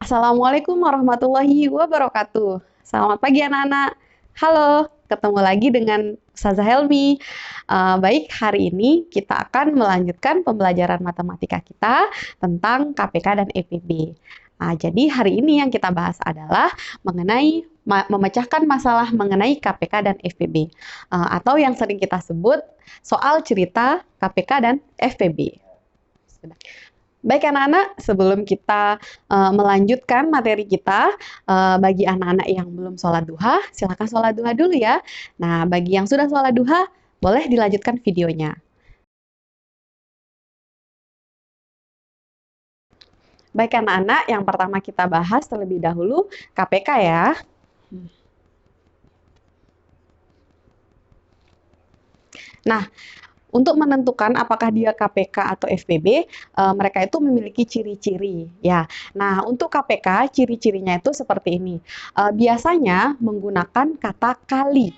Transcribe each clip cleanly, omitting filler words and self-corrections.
Assalamualaikum warahmatullahi wabarakatuh. Selamat pagi anak-anak. Halo, ketemu lagi dengan Ustazah Helmi. Baik, hari ini kita akan melanjutkan pembelajaran matematika kita tentang KPK dan EPB. Jadi hari ini yang kita bahas adalah mengenai memecahkan masalah mengenai KPK dan FPB, atau yang sering kita sebut soal cerita KPK dan FPB. Baik anak-anak, sebelum kita melanjutkan materi kita, bagi anak-anak yang belum sholat duha, silakan sholat duha dulu ya. Nah, bagi yang sudah sholat duha, boleh dilanjutkan videonya. Baik anak-anak, yang pertama kita bahas terlebih dahulu KPK ya. Nah, untuk menentukan apakah dia KPK atau FPB, mereka itu memiliki ciri-ciri ya. Nah, untuk KPK ciri-cirinya itu seperti ini. Biasanya menggunakan kata kali.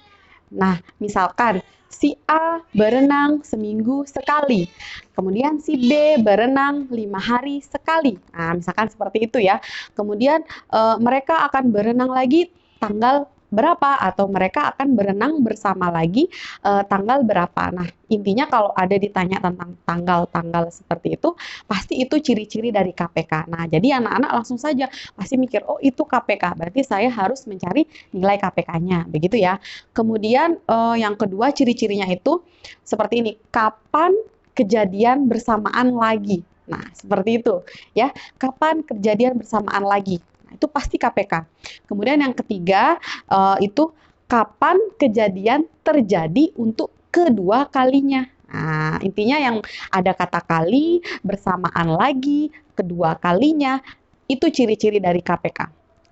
Nah, misalkan si A berenang seminggu sekali, kemudian si B berenang 5 hari sekali. Nah, misalkan seperti itu ya. Kemudian mereka akan berenang lagi tanggal berapa, atau mereka akan berenang bersama lagi tanggal berapa. Nah, intinya kalau ada ditanya tentang tanggal-tanggal seperti itu, pasti itu ciri-ciri dari KPK. Nah, jadi anak-anak langsung saja pasti mikir, oh itu KPK, berarti saya harus mencari nilai KPK-nya, begitu ya. Kemudian yang kedua ciri-cirinya itu seperti ini, kapan kejadian bersamaan lagi. Nah, seperti itu ya, kapan kejadian bersamaan lagi. Nah, itu pasti KPK. Kemudian yang ketiga itu kapan kejadian terjadi untuk kedua kalinya. Nah, intinya yang ada kata kali, bersamaan lagi, kedua kalinya, itu ciri-ciri dari KPK.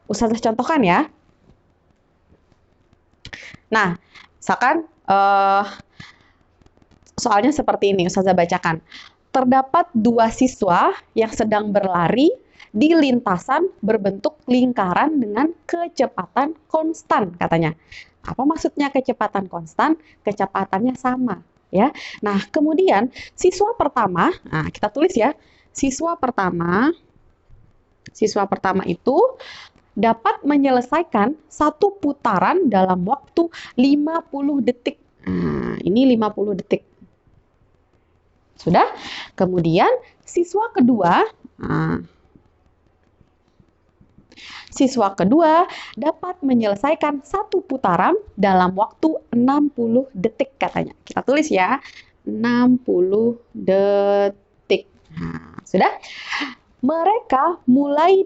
Ustazah contohkan ya. Nah, misalkan soalnya seperti ini, Ustazah bacakan. Terdapat dua siswa yang sedang berlari di lintasan berbentuk lingkaran dengan kecepatan konstan, katanya. Apa maksudnya kecepatan konstan? Kecepatannya sama, ya. Nah, kemudian siswa pertama, nah kita tulis ya. Siswa pertama itu dapat menyelesaikan satu putaran dalam waktu 50 detik. Nah, ini 50 detik. Sudah? Kemudian siswa kedua dapat menyelesaikan satu putaran dalam waktu 60 detik, katanya. Kita tulis ya, 60 detik. Nah, sudah? Mereka mulai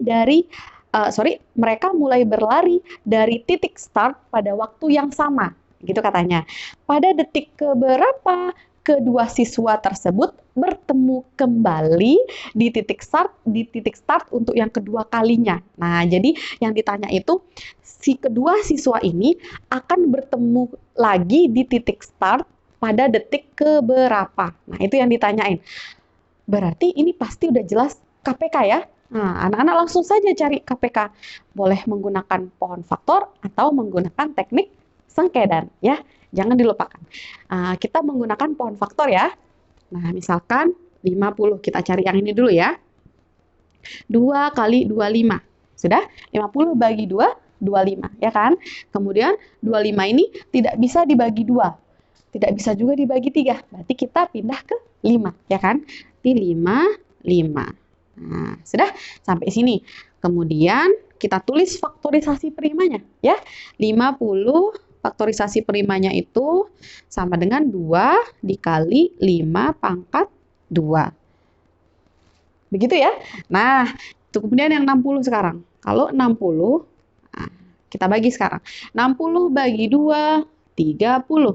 berlari dari titik start pada waktu yang sama, gitu katanya. Pada detik keberapa kedua siswa tersebut bertemu kembali di titik start untuk yang kedua kalinya. Nah, jadi yang ditanya itu si kedua siswa ini akan bertemu lagi di titik start pada detik keberapa. Nah, itu yang ditanyain. Berarti ini pasti udah jelas KPK ya. Nah, anak-anak langsung saja cari KPK. Boleh menggunakan pohon faktor atau menggunakan teknik sengkedan ya. Jangan dilupakan. Kita menggunakan pohon faktor ya. Nah, misalkan 50. Kita cari yang ini dulu ya. 2 kali 25. Sudah? 50 bagi 2, 25. Ya kan? Kemudian 25 ini tidak bisa dibagi 2. Tidak bisa juga dibagi 3. Berarti kita pindah ke 5. Ya kan? Di 5, 5. Nah, sudah? Sampai sini. Kemudian kita tulis faktorisasi primanya. Ya. 50 faktorisasi primanya itu sama dengan 2 dikali 5 pangkat 2. Begitu ya. Nah, itu kemudian yang 60 sekarang. Kalau 60, nah, kita bagi sekarang. 60 bagi 2, 30.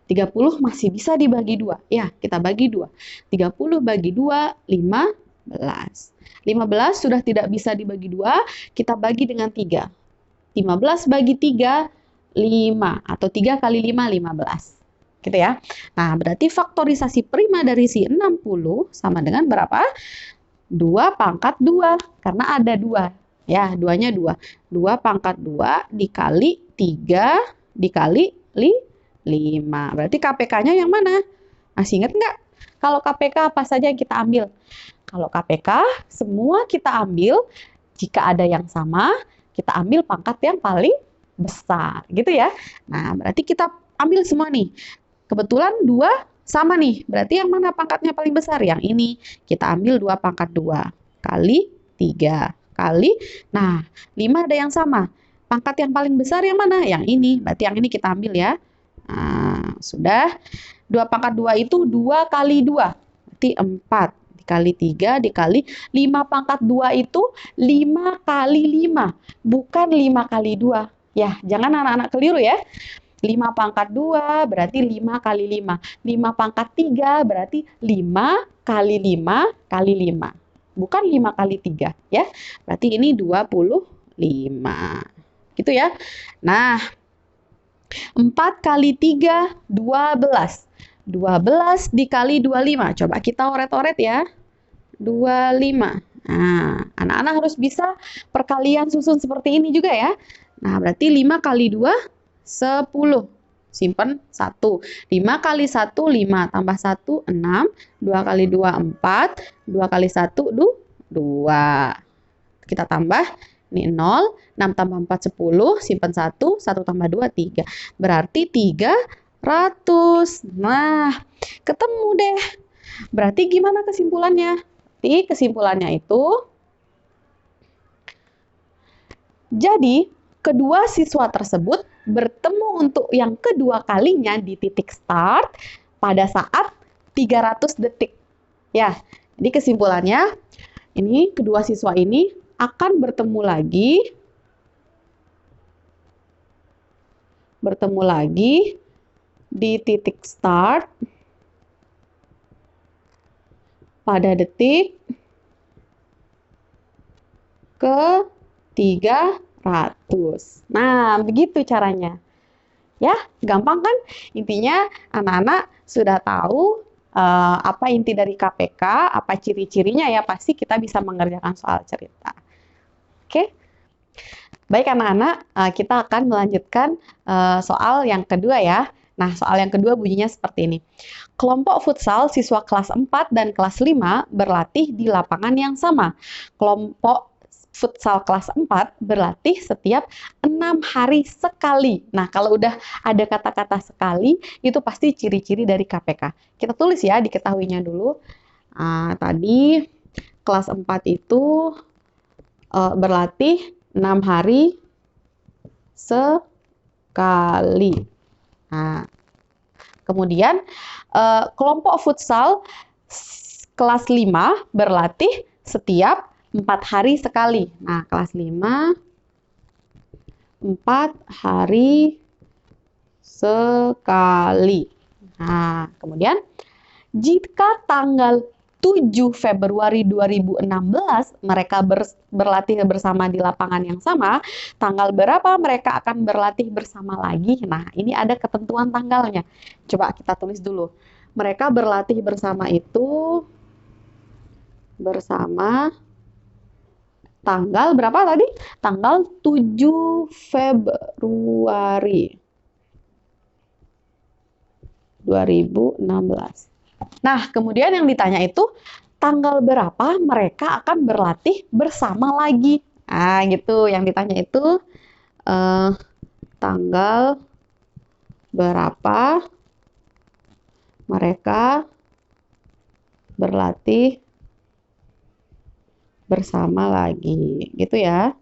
30 masih bisa dibagi 2. Ya, kita bagi 2. 30 bagi 2, 15. 15 sudah tidak bisa dibagi 2, kita bagi dengan 3. 15 bagi 3, 5. Atau 3 kali 5, 15. Gitu ya. Nah, berarti faktorisasi prima dari si 60 sama dengan berapa? 2 pangkat 2. Karena ada 2. Ya, 2-nya 2. 2 pangkat 2 dikali 3 dikali 5. Berarti KPK-nya yang mana? Masih ingat nggak? Kalau KPK apa saja yang kita ambil? Kalau KPK, semua kita ambil Jika ada yang sama, kita ambil pangkat yang paling besar, gitu ya. Nah, berarti kita ambil semua nih. Kebetulan 2 sama nih, berarti yang mana pangkatnya paling besar? Yang ini. Kita ambil 2 pangkat 2 kali 3 kali. Nah, 5 ada yang sama. Pangkat yang paling besar yang mana? Yang ini. Berarti yang ini kita ambil ya. Nah, sudah. 2 pangkat 2 itu 2 kali 2. Berarti 4. Dikali 3 dikali 5 pangkat 2 itu 5 kali 5. Bukan 5 kali 2. Ya, jangan anak-anak keliru ya. 5 pangkat 2 berarti 5 kali 5. 5 pangkat 3 berarti 5 kali 5 kali 5. Bukan 5 kali 3 ya. Berarti ini 25. Gitu ya. Nah, 4 kali 3, 12. 12 dikali 25. Coba kita oret-oret ya. 25. Nah, anak-anak harus bisa perkalian susun seperti ini juga ya. Nah, berarti 5 kali 2, 10. Simpan 1. 5 kali 1, 5. Tambah 1, 6. 2 kali 2, 4. 2 kali 1, 2. Kita tambah. Ini 0. 6 tambah 4, 10. Simpan 1. 1 tambah 2, 3. Berarti 300. Nah, ketemu deh. Berarti gimana kesimpulannya? Kesimpulannya itu, jadi kedua siswa tersebut bertemu untuk yang kedua kalinya di titik start pada saat 300 detik. Ya, jadi kesimpulannya, ini kedua siswa ini akan bertemu lagi di titik start pada detik ke 300. Nah, begitu caranya. Ya, gampang kan? Intinya anak-anak sudah tahu apa inti dari KPK, apa ciri-cirinya ya, pasti kita bisa mengerjakan soal cerita. Oke? Baik anak-anak, kita akan melanjutkan soal yang kedua ya. Nah, soal yang kedua bunyinya seperti ini. Kelompok futsal siswa kelas 4 dan kelas 5 berlatih di lapangan yang sama. Kelompok futsal kelas 4 berlatih setiap 6 hari sekali. Nah, kalau udah ada kata-kata sekali, itu pasti ciri-ciri dari KPK. Kita tulis ya, diketahuinya dulu. Tadi kelas 4 itu berlatih 6 hari sekali. Nah, kemudian kelompok futsal kelas 5 berlatih setiap 4 hari sekali. Nah, kelas 5 4 hari sekali. Nah, kemudian jika tanggal 7 Februari 2016 mereka berlatih bersama di lapangan yang sama, tanggal berapa mereka akan berlatih bersama lagi? Nah, ini ada ketentuan tanggalnya. Coba kita tulis dulu. Mereka berlatih bersama itu bersama tanggal berapa tadi? Tanggal 7 Februari 2016. Nah, kemudian yang ditanya itu tanggal berapa mereka akan berlatih bersama lagi. Nah, gitu. Yang ditanya itu tanggal berapa mereka berlatih bersama lagi. Gitu ya.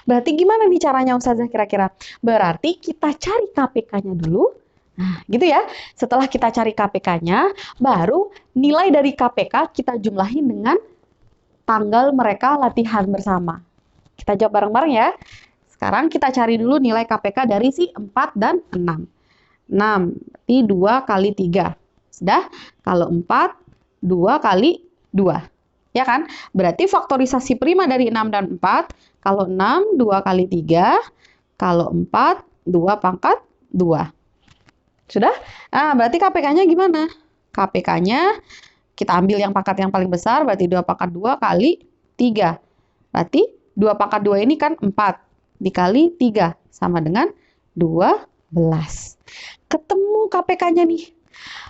Berarti gimana nih caranya Ustazah kira-kira? Berarti kita cari KPK-nya dulu. Nah, gitu ya. Setelah kita cari KPK-nya, baru nilai dari KPK kita jumlahin dengan tanggal mereka latihan bersama. Kita jawab bareng-bareng ya. Sekarang kita cari dulu nilai KPK dari si 4 dan 6. 6, berarti 2 kali 3. Sudah? Kalau 4, 2 kali 2. Ya kan? Berarti faktorisasi prima dari 6 dan 4. Kalau 6, 2 kali 3. Kalau 4, 2 pangkat 2. Sudah? Nah, berarti KPK-nya gimana? KPK-nya kita ambil yang pangkat yang paling besar, berarti 2 pangkat 2 kali 3. Berarti 2 pangkat 2 ini kan 4 dikali 3 sama dengan 12. Ketemu KPK-nya nih.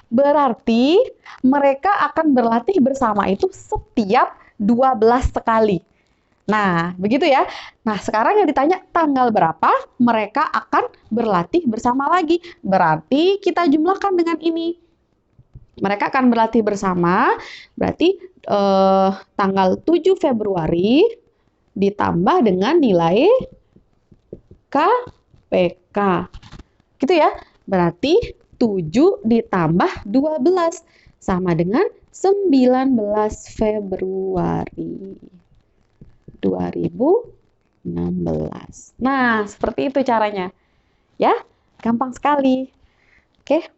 Berarti mereka akan berlatih bersama itu setiap 12 sekali. Nah, begitu ya. Nah, sekarang yang ditanya tanggal berapa mereka akan berlatih bersama lagi. Berarti kita jumlahkan dengan ini. Mereka akan berlatih bersama, berarti tanggal 7 Februari ditambah dengan nilai KPK. Gitu ya. Berarti 7 ditambah 12 sama dengan 19 Februari 2016. Nah, seperti itu caranya. Ya, gampang sekali. Oke.